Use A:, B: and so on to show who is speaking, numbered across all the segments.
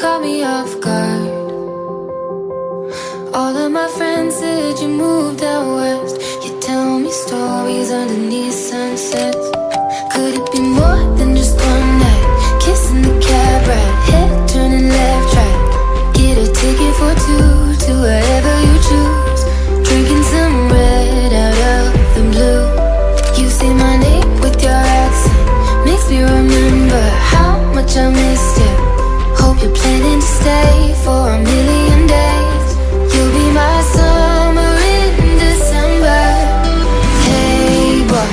A: caught me off guard. All of my friends said you moved out west. You tell me stories underneath sunsets. Could it be more than just one night? Kissing the cab ride, head turning left, right. Get a ticket for two to wherever you choose. Drinking some red out of the blue. You say my name with your accent, makes me remember how much I missed you. Hope you're planning to stay for a million days. You'll be my summer in December. Hey boy,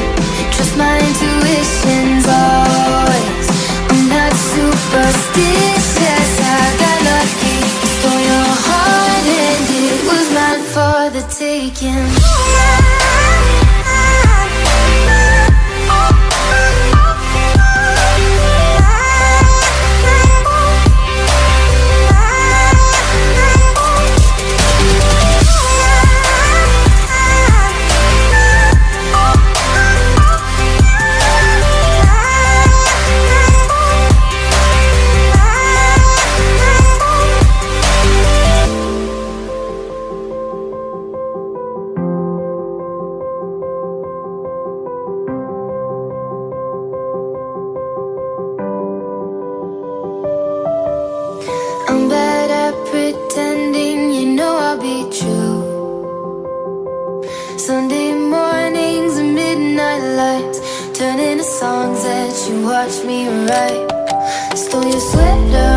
A: trust my intuitions always. I'm not superstitious, I got lucky. Stole your heart and it was mine for the taking. I'm bad at pretending, you know I'll be true. Sunday mornings and midnight lights, turning to songs that you watch me write. Stole your sweater